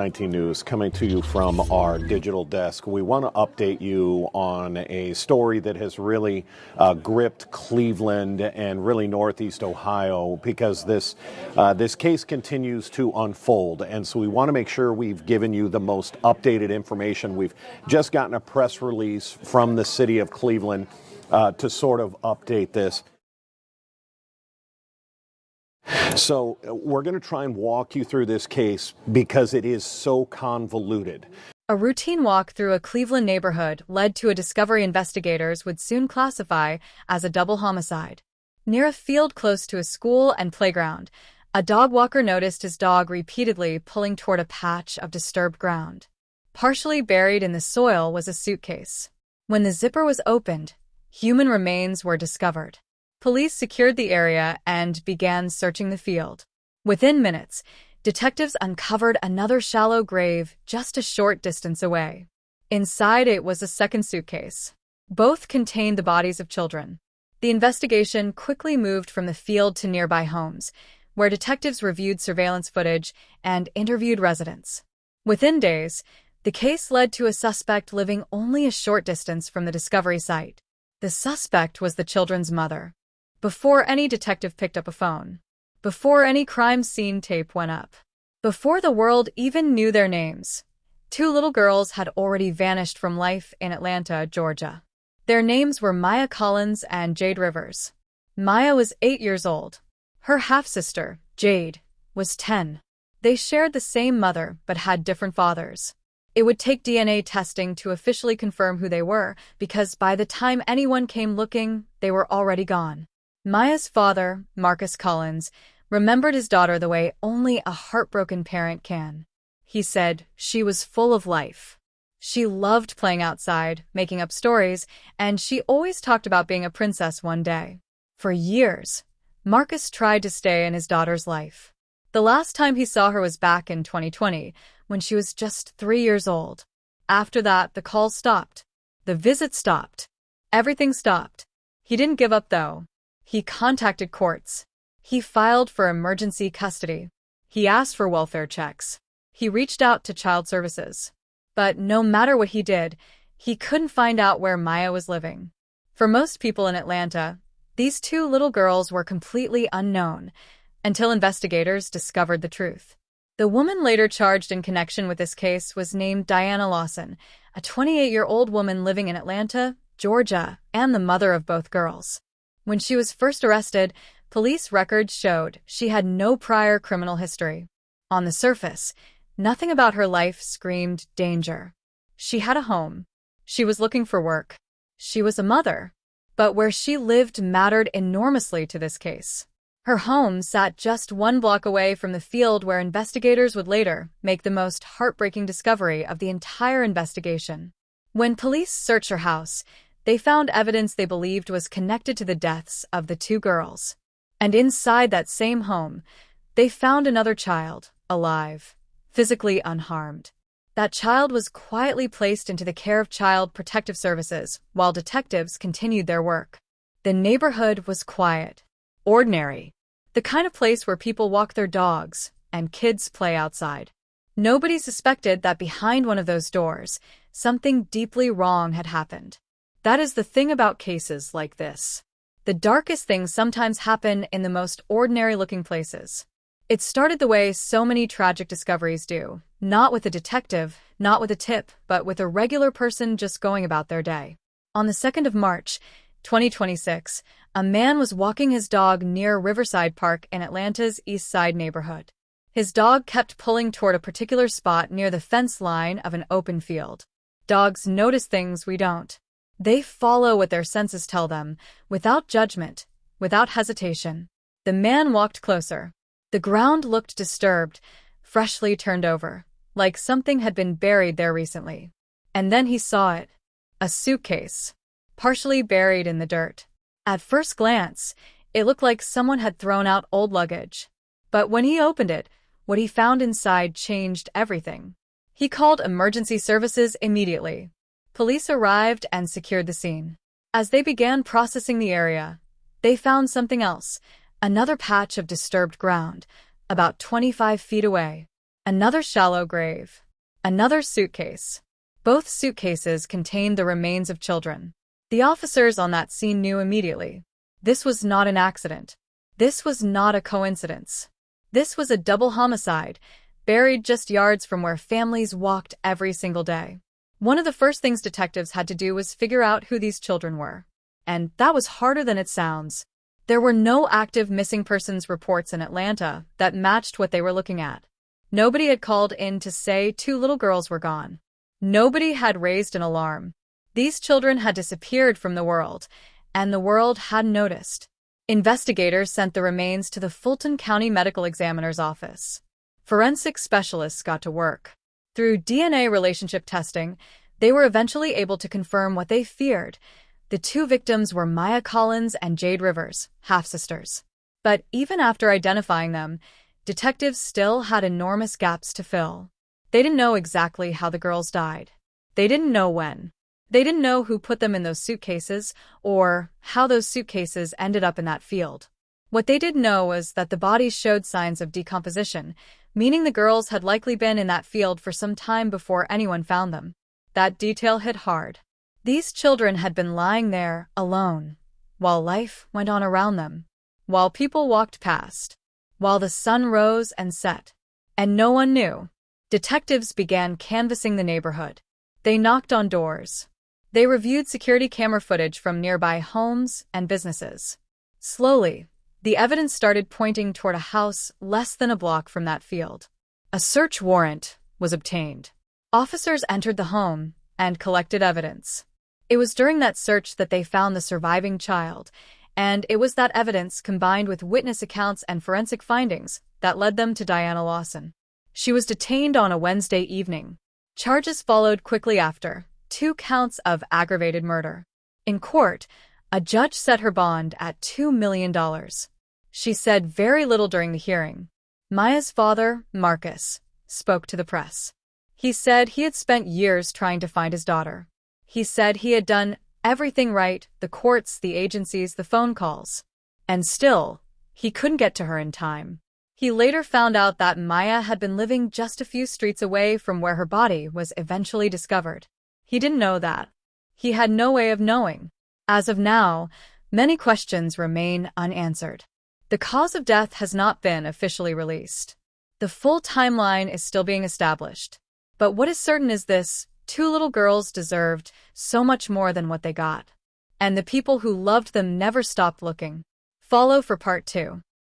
19 News coming to you from our digital desk. We want to update you on a story that has really gripped Cleveland and really Northeast Ohio because this case continues to unfold. And so we want to make sure we've given you the most updated information. We've just gotten a press release from the city of Cleveland to sort of update this. So we're going to try and walk you through this case because it is so convoluted. A routine walk through a Cleveland neighborhood led to a discovery investigators would soon classify as a double homicide. Near a field close to a school and playground, a dog walker noticed his dog repeatedly pulling toward a patch of disturbed ground. Partially buried in the soil was a suitcase. When the zipper was opened, human remains were discovered. Police secured the area and began searching the field. Within minutes, detectives uncovered another shallow grave just a short distance away. Inside it was a second suitcase. Both contained the bodies of children. The investigation quickly moved from the field to nearby homes, where detectives reviewed surveillance footage and interviewed residents. Within days, the case led to a suspect living only a short distance from the discovery site. The suspect was the children's mother. Before any detective picked up a phone, before any crime scene tape went up, before the world even knew their names, two little girls had already vanished from life in Atlanta, Georgia. Their names were Maya Collins and Jade Rivers. Maya was 8 years old. Her half-sister, Jade, was 10. They shared the same mother but had different fathers. It would take DNA testing to officially confirm who they were because by the time anyone came looking, they were already gone. Maya's father, Marcus Collins, remembered his daughter the way only a heartbroken parent can. He said she was full of life. She loved playing outside, making up stories, and she always talked about being a princess one day. For years, Marcus tried to stay in his daughter's life. The last time he saw her was back in 2020, when she was just 3 years old. After that, the calls stopped. The visits stopped. Everything stopped. He didn't give up, though. He contacted courts. He filed for emergency custody. He asked for welfare checks. He reached out to child services. But no matter what he did, he couldn't find out where Maya was living. For most people in Atlanta, these two little girls were completely unknown until investigators discovered the truth. The woman later charged in connection with this case was named Diana Lawson, a 28-year-old woman living in Atlanta, Georgia, and the mother of both girls. When she was first arrested, police records showed she had no prior criminal history. On the surface, nothing about her life screamed danger. She had a home. She was looking for work. She was a mother. But where she lived mattered enormously to this case. Her home sat just 1 block away from the field where investigators would later make the most heartbreaking discovery of the entire investigation. When police searched her house, they found evidence they believed was connected to the deaths of the two girls. And inside that same home, they found another child, alive, physically unharmed. That child was quietly placed into the care of Child Protective Services while detectives continued their work. The neighborhood was quiet, ordinary, the kind of place where people walk their dogs and kids play outside. Nobody suspected that behind one of those doors, something deeply wrong had happened. That is the thing about cases like this. The darkest things sometimes happen in the most ordinary-looking places. It started the way so many tragic discoveries do, not with a detective, not with a tip, but with a regular person just going about their day. On the 2nd of March, 2026, a man was walking his dog near Riverside Park in Atlanta's East Side neighborhood. His dog kept pulling toward a particular spot near the fence line of an open field. Dogs notice things we don't. They follow what their senses tell them, without judgment, without hesitation. The man walked closer. The ground looked disturbed, freshly turned over, like something had been buried there recently. And then he saw it. A suitcase, partially buried in the dirt. At first glance, it looked like someone had thrown out old luggage. But when he opened it, what he found inside changed everything. He called emergency services immediately. Police arrived and secured the scene. As they began processing the area, they found something else, another patch of disturbed ground, about 25 feet away. Another shallow grave. Another suitcase. Both suitcases contained the remains of children. The officers on that scene knew immediately. This was not an accident. This was not a coincidence. This was a double homicide, buried just yards from where families walked every single day. One of the first things detectives had to do was figure out who these children were. And that was harder than it sounds. There were no active missing persons reports in Atlanta that matched what they were looking at. Nobody had called in to say 2 little girls were gone. Nobody had raised an alarm. These children had disappeared from the world, and the world hadn't noticed. Investigators sent the remains to the Fulton County Medical Examiner's office. Forensic specialists got to work. Through DNA relationship testing, they were eventually able to confirm what they feared. The 2 victims were Maya Collins and Jade Rivers, half-sisters. But even after identifying them, detectives still had enormous gaps to fill. They didn't know exactly how the girls died. They didn't know when. They didn't know who put them in those suitcases or how those suitcases ended up in that field. What they did know was that the bodies showed signs of decomposition, meaning the girls had likely been in that field for some time before anyone found them. That detail hit hard. These children had been lying there alone, while life went on around them, while people walked past, while the sun rose and set, and no one knew. Detectives began canvassing the neighborhood. They knocked on doors. They reviewed security camera footage from nearby homes and businesses. Slowly, the evidence started pointing toward a house less than a block from that field. A search warrant was obtained. Officers entered the home and collected evidence. It was during that search that they found the surviving child, and it was that evidence combined with witness accounts and forensic findings that led them to Diana Lawson. She was detained on a Wednesday evening. Charges followed quickly after, 2 counts of aggravated murder. In court, a judge set her bond at $2 million. She said very little during the hearing. Maya's father, Marcus, spoke to the press. He said he had spent years trying to find his daughter. He said he had done everything right, the courts, the agencies, the phone calls. And still, he couldn't get to her in time. He later found out that Maya had been living just a few streets away from where her body was eventually discovered. He didn't know that. He had no way of knowing. As of now, many questions remain unanswered. The cause of death has not been officially released. The full timeline is still being established. But what is certain is this: 2 little girls deserved so much more than what they got. And the people who loved them never stopped looking. Follow for part 2.